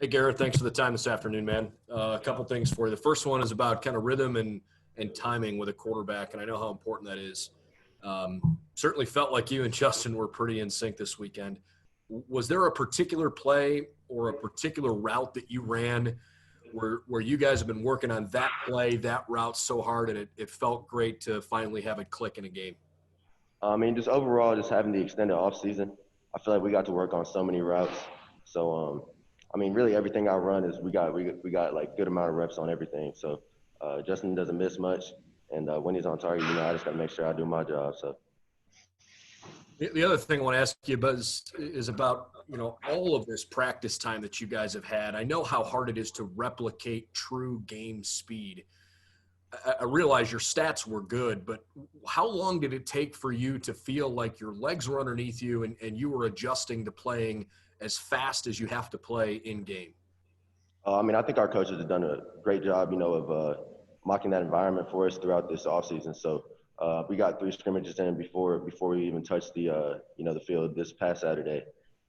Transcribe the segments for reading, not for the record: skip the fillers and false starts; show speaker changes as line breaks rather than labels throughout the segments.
Hey, Garrett, thanks for the time this afternoon, man. A couple things for you. The first one is about kind of rhythm and timing with a quarterback, and I know how important that is. Certainly felt like you and Justin were pretty in sync this weekend. Was there a particular play or a particular route that you ran where you guys have been working on that play, that route so hard, and it felt great to finally have it click in a game?
I mean, just overall, just having the extended off season, I feel like we got to work on so many routes. So, I mean, really everything I run is we got like good amount of reps on everything. So, Justin doesn't miss much, and when he's on target, I just got to make sure I do my job. So.
The other thing I want to ask you about is about, all of this practice time that you guys have had. I know how hard it is to replicate true game speed. I realize your stats were good, but how long did it take for you to feel like your legs were underneath you and you were adjusting to playing as fast as you have to play in game?
I mean, I think our coaches have done a great job, of mocking that environment for us throughout this offseason. So we got 3 scrimmages in before we even touched the field this past Saturday.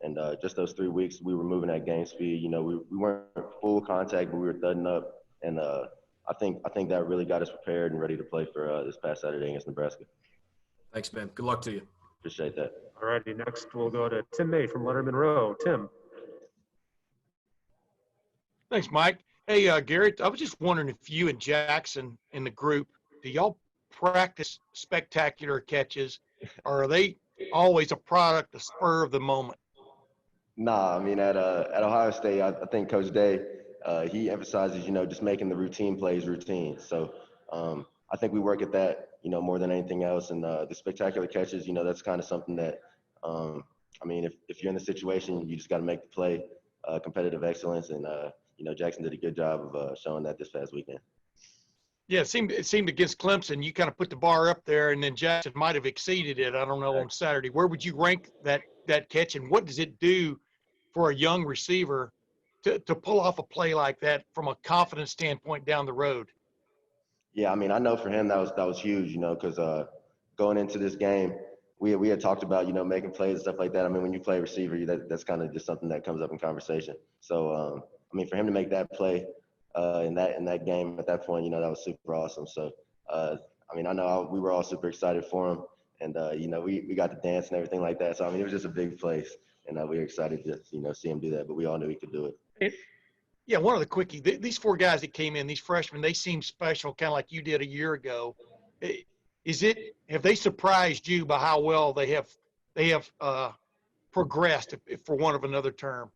And just those 3 weeks, we were moving at game speed. We weren't full contact, but we were thudding up. And I think that really got us prepared and ready to play for this past Saturday against Nebraska.
Thanks, man. Good luck to you.
Appreciate that.
All righty, next we'll go to Tim May from Leonard Monroe. Tim.
Thanks, Mike. Hey, Garrett, I was just wondering if you and Jackson in the group, do y'all practice spectacular catches, or are they always a product, a spur of the moment?
Nah, I mean, at Ohio State, I think Coach Day, he emphasizes, just making the routine plays routine. So I think we work at that, more than anything else. And the spectacular catches, that's kind of something that, I mean, if you're in the situation, you just got to make the play, competitive excellence. And, Jackson did a good job of showing that this past weekend.
Yeah, it seemed against Clemson, you kind of put the bar up there, and then Jackson might have exceeded it. I don't know on Saturday. Where would you rank that catch, and what does it do for a young receiver to pull off a play like that from a confidence standpoint down the road?
Yeah, I mean, I know for him that was huge, because going into this game, we had talked about, making plays and stuff like that. I mean, when you play receiver, that's kind of just something that comes up in conversation. So, I mean, for him to make that play in that game at that point, that was super awesome. So, I mean, I know we were all super excited for him, and we got to dance and everything like that. So, I mean, it was just a big place, and we were excited to see him do that. But we all knew he could do it.
Yeah, one of the quickie. These 4 guys that came in, these freshmen, they seem special, kind of like you did a year ago. Have they surprised you by how well they have progressed, if for want of another term?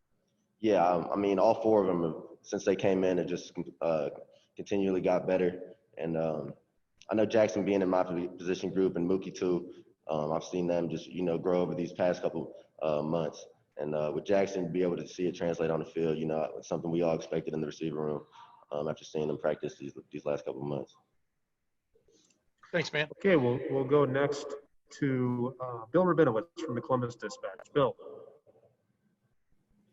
Yeah, I mean, all 4 of them, since they came in, have just continually got better. And I know Jackson being in my position group and Mookie too, I've seen them just, grow over these past couple months. And with Jackson, be able to see it translate on the field, it's something we all expected in the receiver room after seeing them practice these last couple of months.
Thanks, man.
Okay, we'll go next to Bill Rabinowitz from the Columbus Dispatch. Bill.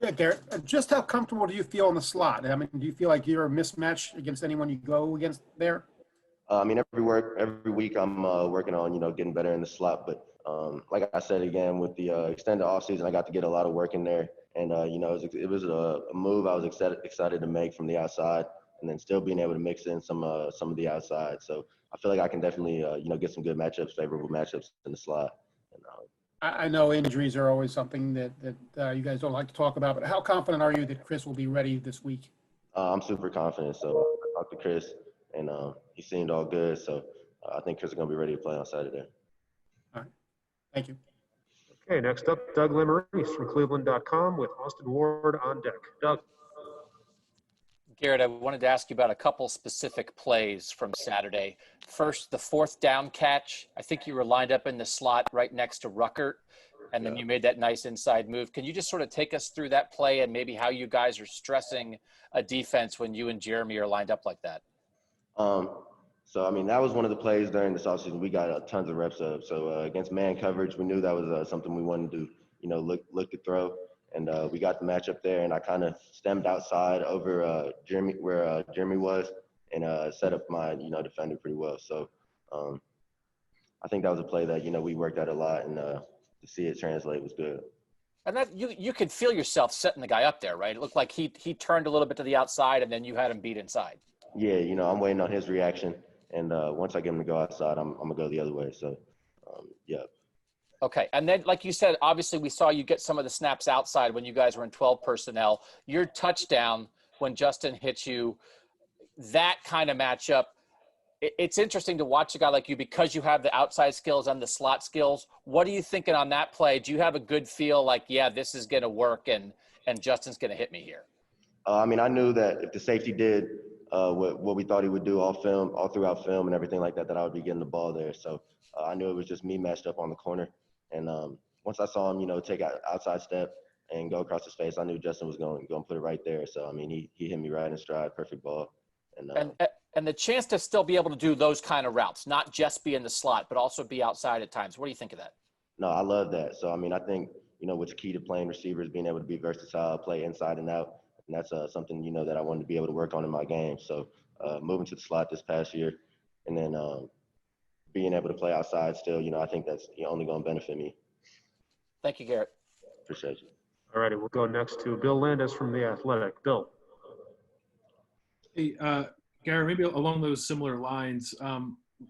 Yeah, Garrett, just how comfortable do you feel in the slot? I mean, do you feel like you're a mismatch against anyone you go against there?
I mean, every week I'm working on, getting better in the slot. But like I said, again, with the extended offseason, I got to get a lot of work in there. And, it was a move I was excited to make from the outside, and then still being able to mix in some of the outside. So I feel like I can definitely, get some good matchups, favorable matchups in the slot. And,
I know injuries are always something that you guys don't like to talk about, but how confident are you that Chris will be ready this week?
I'm super confident. So I talked to Chris, and he seemed all good. So I think Chris is going to be ready to play on Saturday.
All right. Thank you.
Okay, next up, Doug Lemarese from Cleveland.com with Austin Ward on deck. Doug.
Garrett, I wanted to ask you about a couple specific plays from Saturday. First, the 4th down catch. I think you were lined up in the slot right next to Ruckert, and then you made that nice inside move. Can you just sort of take us through that play and maybe how you guys are stressing a defense when you and Jeremy are lined up like that?
So, I mean, that was one of the plays during this offseason we got tons of reps of. So, against man coverage, we knew that was something we wanted to, look to throw. And we got the matchup there, and I kind of stemmed outside over Jeremy, where Jeremy was, and set up my, defender pretty well. So I think that was a play that, we worked at a lot, and to see it translate was good.
And that you could feel yourself setting the guy up there, right? It looked like he turned a little bit to the outside, and then you had him beat inside.
Yeah, I'm waiting on his reaction, and once I get him to go outside, I'm gonna go the other way. So, yeah.
Okay, and then like you said, obviously we saw you get some of the snaps outside when you guys were in 12 personnel. Your touchdown when Justin hit you, that kind of matchup. It's interesting to watch a guy like you because you have the outside skills and the slot skills. What are you thinking on that play? Do you have a good feel like, yeah, this is going to work and Justin's going to hit me here?
I mean, I knew that if the safety did what we thought he would do all throughout film and everything like that, that I would be getting the ball there. So I knew it was just me matched up on the corner. And once I saw him, take an outside step and go across his face, I knew Justin was going to put it right there. So, I mean, he hit me right in stride, perfect ball.
And the chance to still be able to do those kind of routes, not just be in the slot, but also be outside at times. What do you think of that?
No, I love that. So, I mean, I think, what's key to playing receivers, being able to be versatile, play inside and out. And that's something, that I wanted to be able to work on in my game. So, moving to the slot this past year and then being able to play outside still, I think that's only going to benefit me.
Thank you, Garrett.
Appreciate you.
All righty, we'll go next to Bill Landis from The Athletic. Bill.
Hey, Garrett, maybe along those similar lines,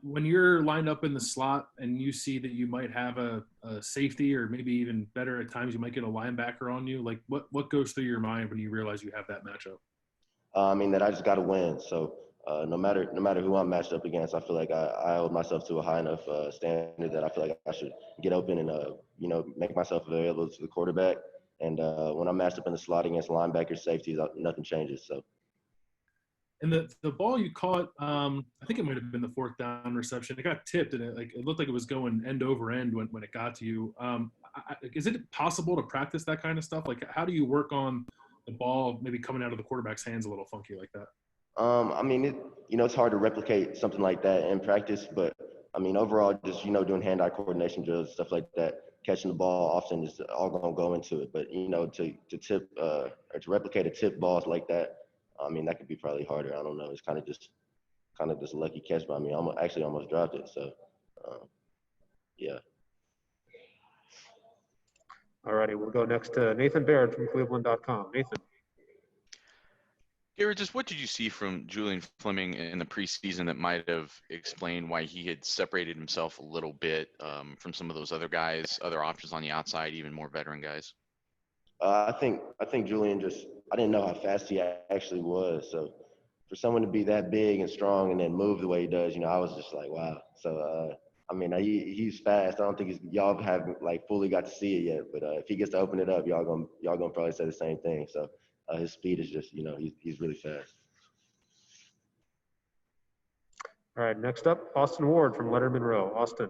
when you're lined up in the slot and you see that you might have a safety or maybe even better at times you might get a linebacker on you, like what goes through your mind when you realize you have that matchup?
I mean, that I just got to win. So no matter who I'm matched up against, I feel like I hold myself to a high enough standard that I feel like I should get open and, make myself available to the quarterback. And when I'm matched up in the slot against linebackers, safeties, nothing changes. So.
And the ball you caught, I think it might have been the fourth down reception. It got tipped, and it looked like it was going end over end when it got to you. Is it possible to practice that kind of stuff? Like, how do you work on the ball maybe coming out of the quarterback's hands a little funky like that?
I mean, it's hard to replicate something like that in practice, but I mean, overall, just doing hand-eye coordination drills, stuff like that, catching the ball often is all gonna go into it. But to tip or to replicate a tip balls like that. I mean, that could be probably harder. I don't know. It's kind of just a lucky catch by me. I almost dropped it. So, yeah.
All righty, we'll go next to Nathan Baird from Cleveland.com. Nathan.
Garrett, just what did you see from Julian Fleming in the preseason that might have explained why he had separated himself a little bit from some of those other guys, other options on the outside, even more veteran guys?
I think Julian I didn't know how fast he actually was. So for someone to be that big and strong and then move the way he does, I was just like, wow. So, I mean, he's fast. I don't think y'all haven't fully got to see it yet, but if he gets to open it up, y'all gonna probably say the same thing. So his speed is just, he's really fast.
All right, next up, Austin Ward from Letterman Row. Austin.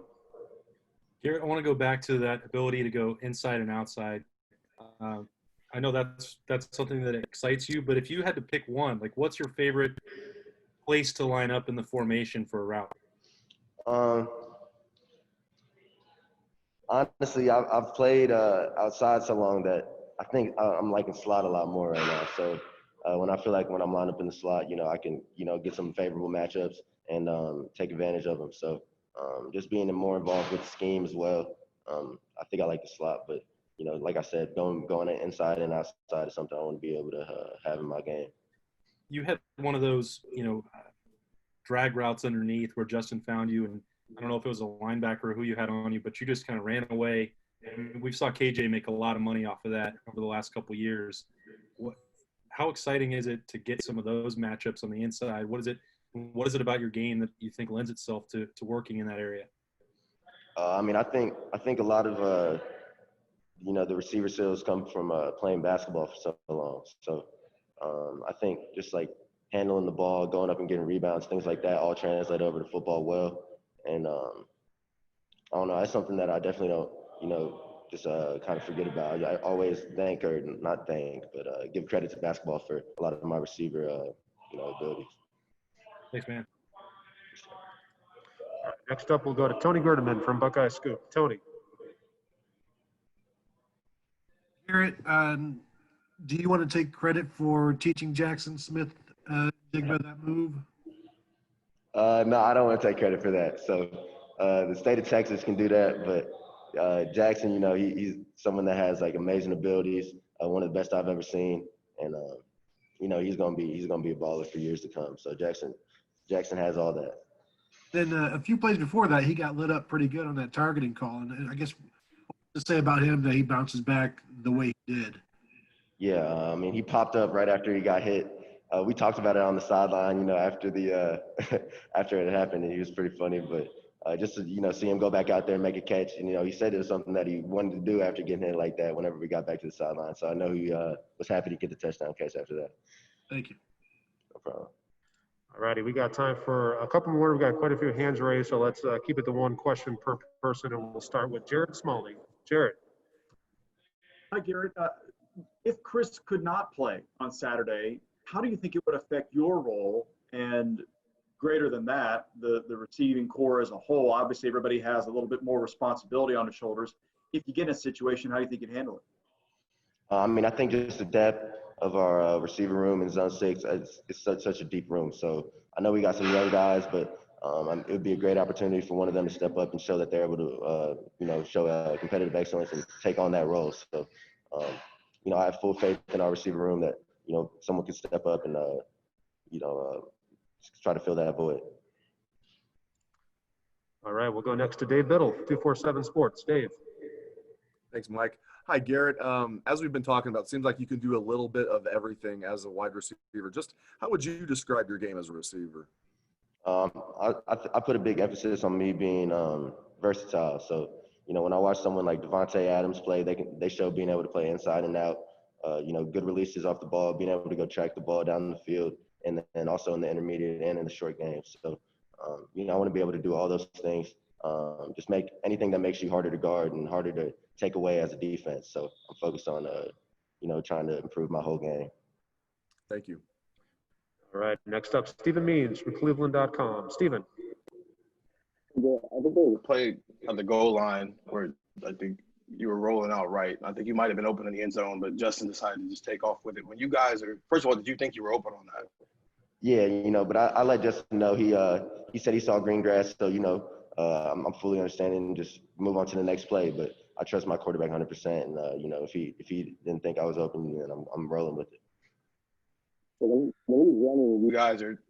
Garrett, I want to go back to that ability to go inside and outside. I know that's something that excites you, but if you had to pick one, what's your favorite place to line up in the formation for a route?
Honestly, I've played outside so long that I think I'm liking slot a lot more right now. So when I feel like when I'm lined up in the slot, I can, get some favorable matchups and take advantage of them. So just being more involved with the scheme as well. I think I like the slot, but like I said, going inside and outside is something I want to be able to have in my game.
You had one of those, drag routes underneath where Justin found you, and I don't know if it was a linebacker or who you had on you, but you just kind of ran away. And we saw KJ make a lot of money off of that over the last couple of years. How exciting is it to get some of those matchups on the inside? What is it about your game that you think lends itself to working in that area?
I mean, I think a lot of the receiver skills come from playing basketball for so long. So I think just handling the ball, going up and getting rebounds, things like that, all translate over to football well. And I don't know, that's something that I definitely don't, just kind of forget about. I always give credit to basketball for a lot of my receiver, abilities.
Thanks, man.
All right, next up, we'll go to Tony Gerdeman from Buckeye Scoop. Tony.
Garrett, do you want to take credit for teaching Jackson Smith Jigba that move?
No, I don't want to take credit for that. So the state of Texas can do that, but Jackson, you know, he's someone that has like amazing abilities, one of the best I've ever seen, and you know, he's gonna be a baller for years to come. So Jackson has all that.
Then a few plays before that, he got lit up pretty good on that targeting call, and I guess to say about him that he bounces back the way he did.
Yeah, I mean, he popped up right after he got hit. We talked about it on the sideline, you know, after the after it happened, and he was pretty funny. But just to, you know, see him go back out there and make a catch, and you know, he said it was something that he wanted to do after getting hit like that. Whenever we got back to the sideline, so I know he was happy to get the touchdown catch after that.
Thank you.
No problem.
All righty, we got time for a couple more. We've got quite a few hands raised, so let's keep it to one question per person, and we'll start with Jared Smalley. Jared.
Hi, Garrett. If Chris could not play on Saturday, how do you think it would affect your role? And greater than that, the receiving core as a whole? Obviously, everybody has a little bit more responsibility on their shoulders. If you get in a situation, how do you think you'd handle it?
I mean, I think just the depth of our receiver room in Zone 6, it's such a deep room. So I know we got some young guys, but it would be a great opportunity for one of them to step up and show that they're able to, you know, show competitive excellence and take on that role. So, you know, I have full faith in our receiver room that, you know, someone can step up and, you know, try to fill that void.
All right, we'll go next to Dave Biddle, 247 Sports. Dave.
Thanks, Mike. Hi, Garrett. As we've been talking about, it seems like you can do a little bit of everything as a wide receiver. Just how would you describe your game as a receiver?
I put a big emphasis on me being versatile. So, you know, when I watch someone like Devontae Adams play, they show being able to play inside and out. You know, good releases off the ball, being able to go track the ball down the field, and also in the intermediate and in the short game. So, you know, I want to be able to do all those things. Just make anything that makes you harder to guard and harder to take away as a defense. So I'm focused on, you know, trying to improve my whole game.
Thank you.
All right, next up, Stephen Means from Cleveland.com. Stephen.
I think there was a play on the goal line where I think you were rolling out right. I think you might have been open in the end zone, but Justin decided to just take off with it. When you guys are, first of all, did you think you were open on that?
Yeah, you know, but I let Justin know. He said he saw green grass, so, you know, I'm fully understanding and just move on to the next play. But I trust my quarterback 100%, and you know, if he didn't think I was open, then I'm rolling with it.
So when he's running, you guys are,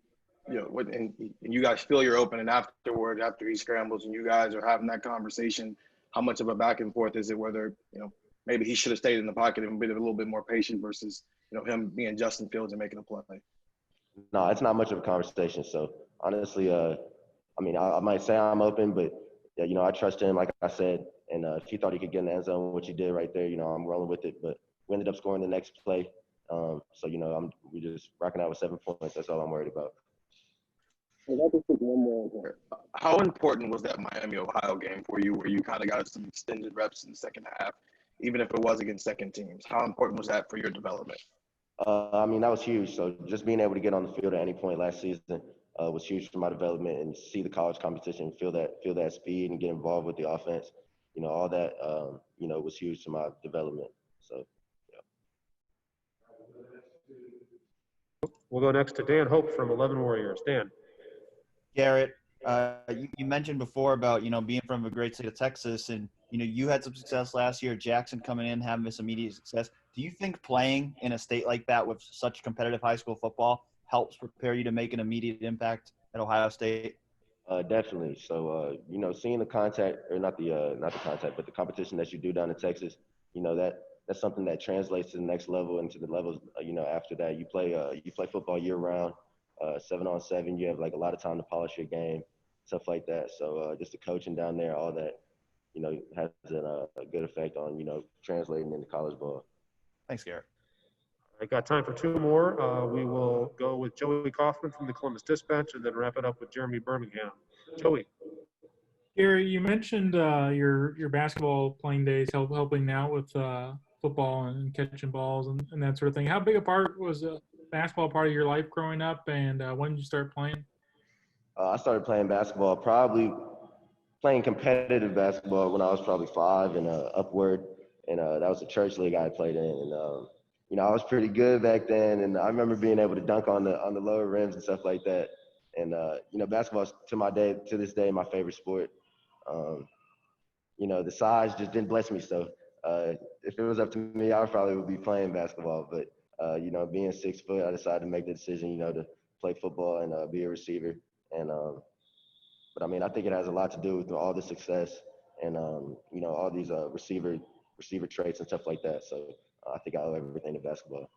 you know, and you guys feel you're open, and afterward, after he scrambles, and you guys are having that conversation, how much of a back and forth is it? Whether, you know, maybe he should have stayed in the pocket and been a little bit more patient versus, you know, him being Justin Fields and making a play.
No, it's not much of a conversation. So honestly, I mean, I might say I'm open, but yeah, you know, I trust him, like I said, and if he thought he could get in the end zone, which he did right there, you know, I'm rolling with it. But we ended up scoring the next play, so you know, we just rocking out with 7 points. That's all I'm worried about.
How important was that Miami Ohio game for you, where you kind of got some extended reps in the second half, even if it was against second teams? How important was that for your development?
I mean, that was huge. So just being able to get on the field at any point last season was huge for my development, and see the college competition, feel that speed, and get involved with the offense. You know, all that, you know, was huge to my development. So, yeah.
We'll go next to Dan Hope from 11 Warriors. Dan.
Garrett, you mentioned before about, you know, being from a great state of Texas, and, you know, you had some success last year. Jackson coming in, having this immediate success. Do you think playing in a state like that with such competitive high school football helps prepare you to make an immediate impact at Ohio State?
Definitely. So, you know, seeing the contact, or not the contact, but the competition that you do down in Texas, you know, that's something that translates to the next level and to the levels, you know, after that. You play football year round, 7-on-7. You have like a lot of time to polish your game, stuff like that. So just the coaching down there, all that, you know, has a good effect on, you know, translating into college ball.
Thanks, Garrett.
I got time for 2 more. We will go with Joey Kaufman from the Columbus Dispatch, and then wrap it up with Jeremy Birmingham. Joey.
Gary, you mentioned your basketball playing days, helping out with football and catching balls and that sort of thing. How big a part was basketball part of your life growing up, and when did you start playing?
I started playing basketball, probably playing competitive basketball when I was probably 5 and upward. And that was a church league I played in. And, you know, I was pretty good back then. And I remember being able to dunk on the lower rims and stuff like that. And, you know, basketball is to this day, my favorite sport. the size just didn't bless me. So if it was up to me, I probably would be playing basketball. But being 6 foot, I decided to make the decision, to play football and be a receiver. And but I mean, I think it has a lot to do with all the success and all these receiver traits and stuff like that. So I think I owe everything to basketball.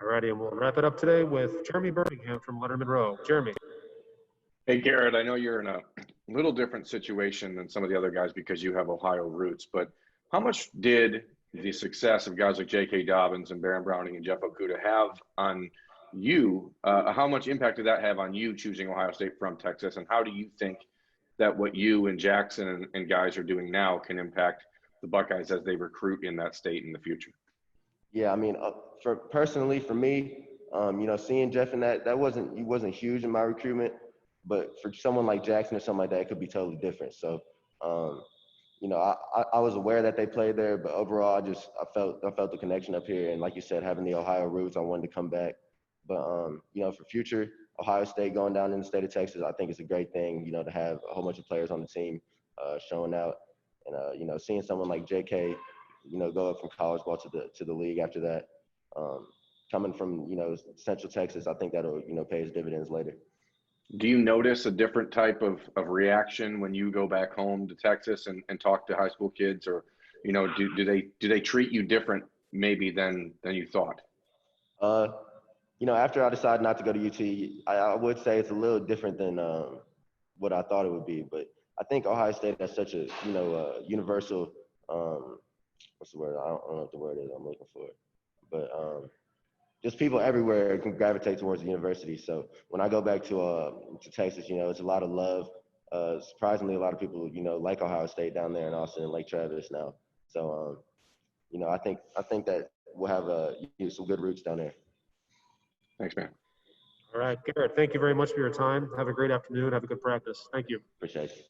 All righty, and we'll wrap it up today with Jeremy Birmingham from Leonard Monroe. Jeremy.
Hey, Garrett, I know you're in a little different situation than some of the other guys because you have Ohio roots, but how much did the success of guys like J.K. Dobbins and Baron Browning and Jeff Okudah have on you? How much impact did that have on you choosing Ohio State from Texas? And how do you think that what you and Jackson and guys are doing now can impact the Buckeyes as they recruit in that state in the future?
Yeah, I mean, personally for me, seeing Jeff in that he wasn't huge in my recruitment, but for someone like Jackson or something like that, it could be totally different. So, I was aware that they played there, but overall, I felt the connection up here, and like you said, having the Ohio roots, I wanted to come back. But for future Ohio State going down in the state of Texas, I think it's a great thing, to have a whole bunch of players on the team showing out, and seeing someone like J.K. go up from college ball to the league after that. Coming from, Central Texas, I think that'll, pay its dividends later.
Do you notice a different type of reaction when you go back home to Texas and talk to high school kids, or, do they treat you different maybe than you thought?
After I decided not to go to UT, I would say it's a little different than what I thought it would be. But I think Ohio State has such a, universal, what's the word? I don't know what the word is I'm looking for. But just people everywhere can gravitate towards the university. So when I go back to Texas, it's a lot of love. Surprisingly, a lot of people, like Ohio State down there in Austin and Lake Travis now. So, I think that we'll have some good roots down there.
Thanks, man.
All right, Garrett, thank you very much for your time. Have a great afternoon. Have a good practice. Thank you.
Appreciate you.